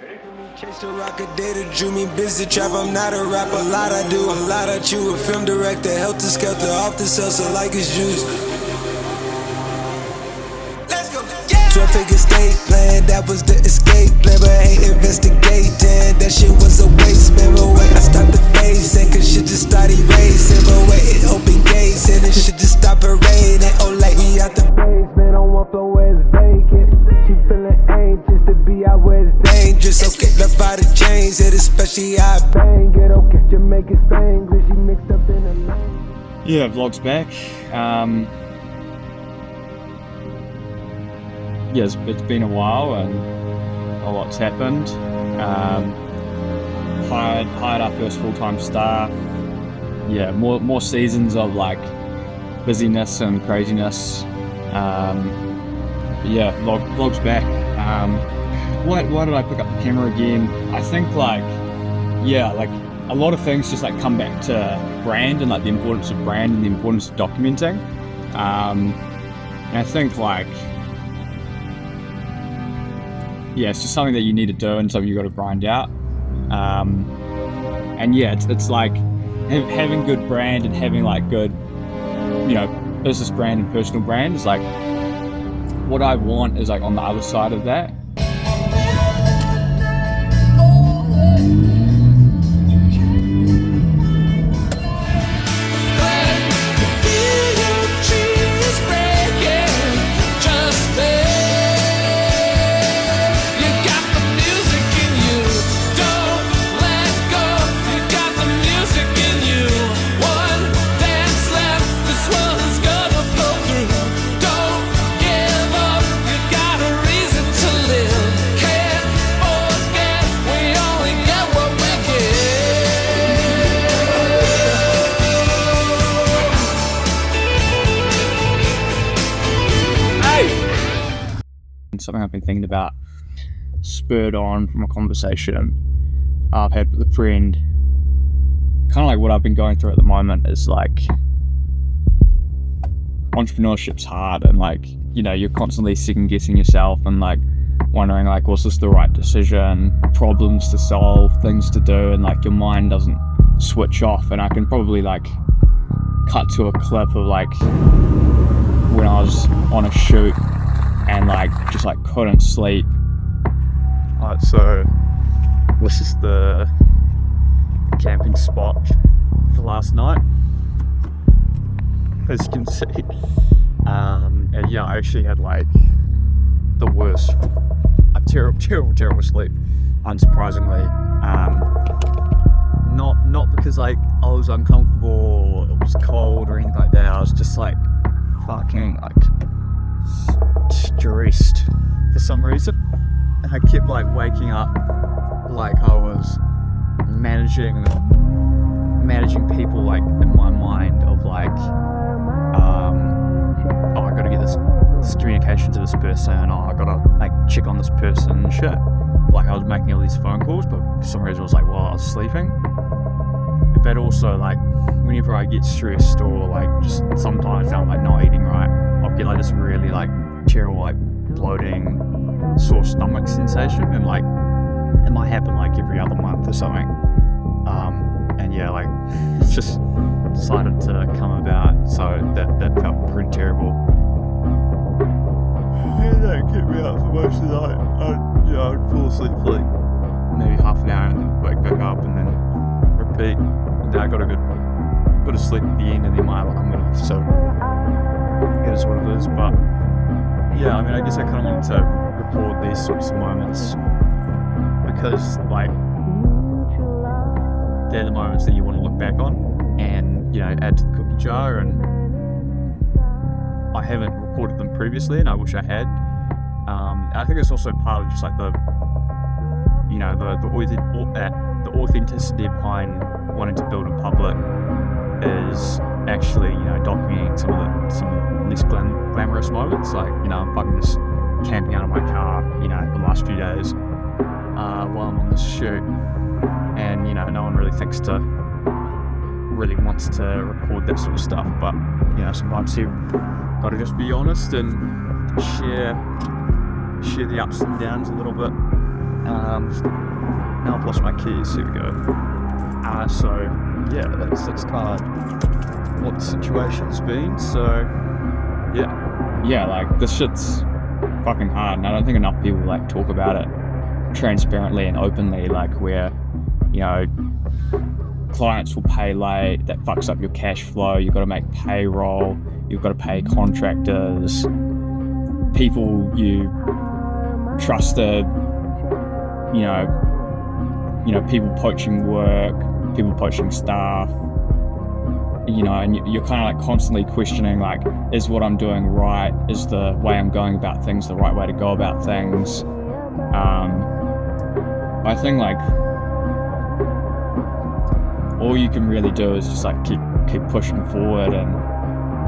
Chase the rocket, data drew me busy trap. I'm not a rapper, a lot I do, a lot I chew. A film director, helter skelter, off the salsa like it's juice. Let's go, yeah. 12-figure state plan, that was the escape plan, but I ain't investigating. That shit was a waste, man. But wait, I stopped the facing, cause shit just started racing. But wait, it opened gates, and it shit just stopped raining. Oh, like we out the basement, on one floor where it's vacant. She feeling anxious to be out where it's dangerous. Okay, left by the chains, hit especially I bang it. Okay, Jamaican Spanglish, she mixed up in a lane. Yeah, vlog's back. Yeah, it's been a while and a lot's happened. Hired our first full-time staff. Yeah, more seasons of like busyness and craziness. Yeah, vlog's back. Why did I pick up the camera again? I think like a lot of things just like come back to brand and like the importance of brand and the importance of documenting. And I think like, yeah, it's just something that you need to do and something you got to grind out. And yeah, it's like having good brand and having like good, business brand and personal brand is like, what I want is like on the other side of that. Something I've been thinking about, spurred on from a conversation I've had with a friend. Kind of like what I've been going through at the moment is like, entrepreneurship's hard and like, you're constantly second guessing yourself and like wondering like, was this the right decision, problems to solve, things to do, and like your mind doesn't switch off. And I can probably like cut to a clip of like when I was on a shoot and like just like couldn't sleep. Alright, so this is the camping spot for last night, as you can see. And yeah, I actually had like the worst, a terrible sleep, unsurprisingly. Not because like I was uncomfortable or it was cold or anything like that. I was just like fucking like stressed for some reason. I kept like waking up like I was managing people like in my mind of like, oh, I gotta get this communication to this person, oh, I gotta like check on this person and shit. Like I was making all these phone calls, but for some reason it was like while I was sleeping. But also like whenever I get stressed or like just sometimes I'm like not eating right, I'll get like this really like terrible like bloating, sore stomach sensation, and like it might happen like every other month or something. And yeah, like it's just decided to come about, so that felt pretty terrible. Yeah, that kept me up for most of the night. I'd fall asleep for like maybe half an hour and then wake back up and then repeat. And then I got a good bit of sleep at the end, and then my alarm went off, so it is what it is. But yeah, I mean, I guess I kind of wanted to record these sorts of moments because, like, they're the moments that you want to look back on and, add to the cookie jar. And I haven't recorded them previously, and I wish I had. I think it's also part of just like the authenticity behind wanting to build in public is actually, documenting some of the least glamorous moments. Like, I'm fucking just camping out of my car, the last few days while I'm on this shoot, and no one really wants to record that sort of stuff. But sometimes you gotta just be honest and share the ups and downs a little bit. Now I've lost my keys. Here we go. So yeah, that's kind of what the situation's been. So yeah, like this shit's fucking hard, and I don't think enough people like talk about it transparently and openly, like where, you know, clients will pay late, that fucks up your cash flow, you've got to make payroll, you've got to pay contractors, people you trusted, you know, people poaching work, people poaching staff, you know, and you're kind of like constantly questioning, like, is what I'm doing right? Is the way I'm going about things the right way to go about things? I think like all you can really do is just like keep pushing forward, and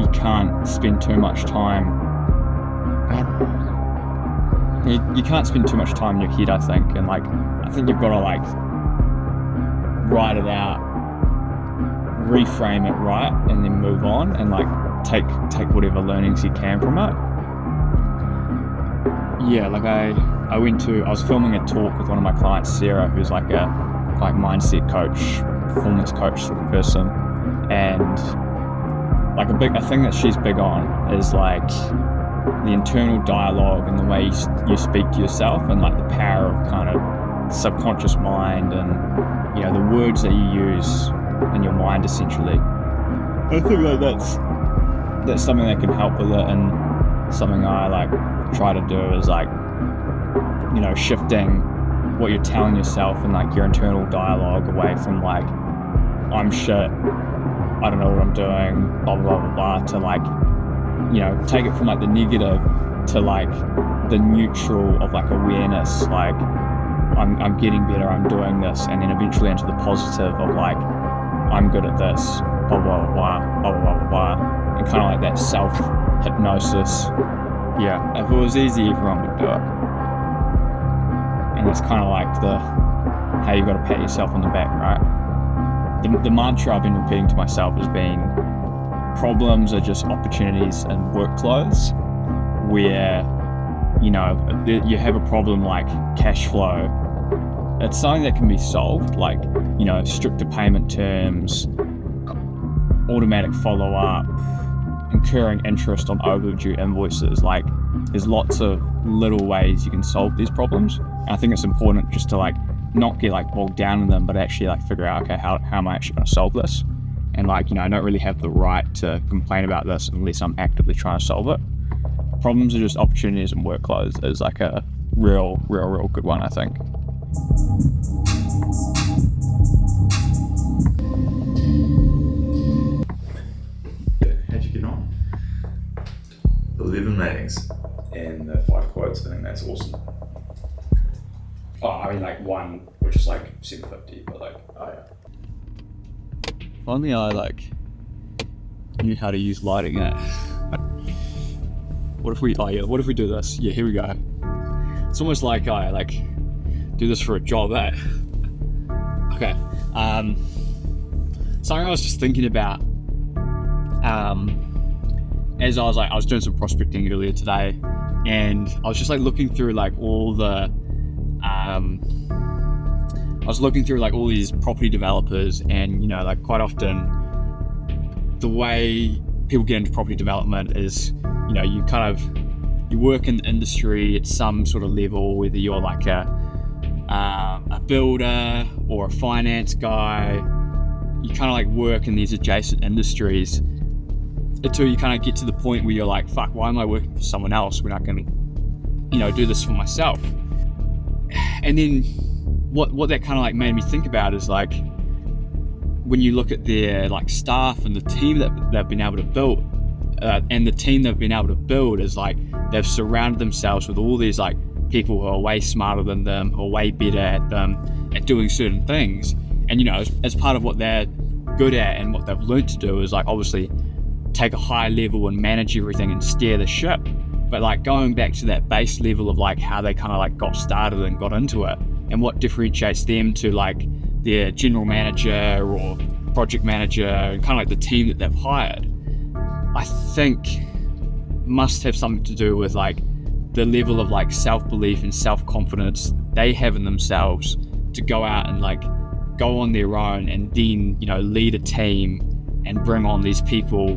you can't spend too much time. You can't spend too much time in your head, I think, and like I think you've got to like write it out, reframe it right, and then move on, and like take whatever learnings you can from it. Yeah, like I was filming a talk with one of my clients, Sarah, who's like a mindset coach, performance coach sort of person, and like a thing that she's big on is like the internal dialogue and the way you speak to yourself, and like the power of kind of subconscious mind, and you know, the words that you use in your mind essentially. I think like that's something that can help with it, and something I like try to do is like, you know, shifting what you're telling yourself and like your internal dialogue away from like, I'm shit, I don't know what I'm doing, blah blah blah blah, to like, you know, take it from like the negative to like the neutral of like awareness, like I'm getting better, I'm doing this, and then eventually into the positive of like, I'm good at this, blah blah blah blah blah blah blah, blah, and kind of like that self-hypnosis. Yeah, if it was easy, everyone would do it. And it's kind of like how you got to pat yourself on the back, right? The mantra I've been repeating to myself has been, problems are just opportunities and workflows, where, you know, if you have a problem like cash flow, it's something that can be solved, like, you know, stricter payment terms, automatic follow-up, incurring interest on overdue invoices. Like, there's lots of little ways you can solve these problems. And I think it's important just to like not get like bogged down in them, but actually like figure out, okay, how am I actually going to solve this? And like, you know, I don't really have the right to complain about this unless I'm actively trying to solve it. Problems are just opportunities and workloads is like a real good one, I think. How'd you get on? 11 meetings and the 5 quotes. I think that's awesome. Oh, I mean, like one, which is like 750, but like, oh yeah. If only I like knew how to use lighting. What if we do this? Yeah, here we go. It's almost like I like do this for a job, eh? Okay. Something I was just thinking about, as I was doing some prospecting earlier today, and I was just like looking through like all the I was looking through like all these property developers, and you know, like quite often the way people get into property development is, you know, you work in the industry at some sort of level, whether you're like a builder or a finance guy. You kind of like work in these adjacent industries until you kind of get to the point where you're like, fuck, why am I working for someone else when I can, you know, do this for myself? And then what that kind of like made me think about is like, when you look at their like staff and the team that they've been able to build, and the team they've been able to build is like, they've surrounded themselves with all these like people who are way smarter than them, who are way better at doing certain things. And you know, as part of what they're good at and what they've learned to do is like obviously take a high level and manage everything and steer the ship. But like going back to that base level of like how they kind of like got started and got into it, and what differentiates them to like their general manager or project manager and kind of like the team that they've hired, I think must have something to do with like the level of like self-belief and self-confidence they have in themselves to go out and like go on their own and then, you know, lead a team and bring on these people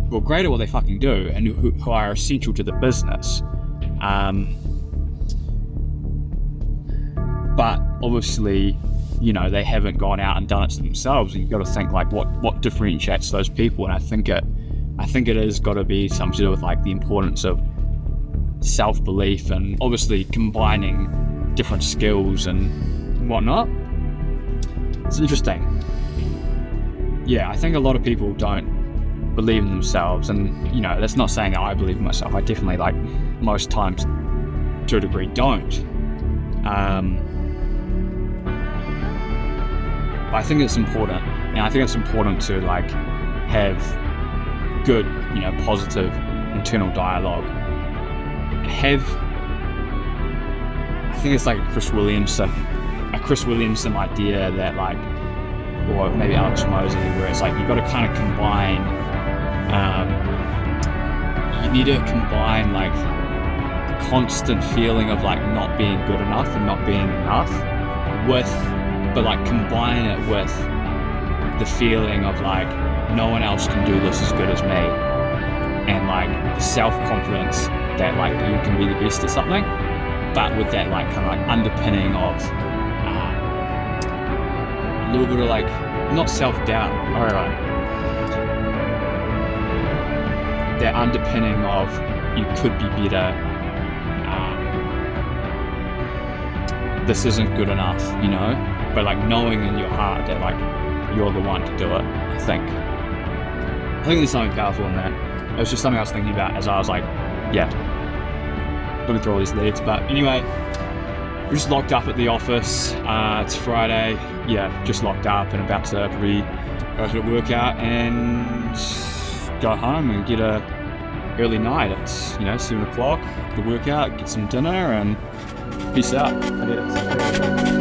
who are great at what they fucking do and who are essential to the business. But obviously, you know, they haven't gone out and done it to themselves. And you've got to think like what differentiates those people. And I think it has got to be something to do with like the importance of self-belief and obviously combining different skills and whatnot. It's interesting. Yeah, I think a lot of people don't believe in themselves, and you know, that's not saying that I believe in myself. I definitely, like, most times to a degree don't. But I think it's important, and I think it's important to like have good, you know, positive internal dialogue. I think it's like a Chris Williamson idea that, like, or maybe Alex Mosley, where it's like you've got to kind of combine, you need to combine like the constant feeling of like not being good enough and not being enough but like combine it with the feeling of like no one else can do this as good as me, and like the self-confidence that like you can be the best at something, but with that like kind of like underpinning of a little bit of like, not self-doubt, alright, that underpinning of you could be better, this isn't good enough, you know, but like knowing in your heart that like you're the one to do it. I think there's something powerful in that. It was just something I was thinking about as I was like, yeah, looking through all these leads. But anyway, we're just locked up at the office. It's Friday. Yeah, just locked up and about to probably go to a workout and go home and get a early night. It's, you know, 7 o'clock, the workout, get some dinner and peace out. I did it.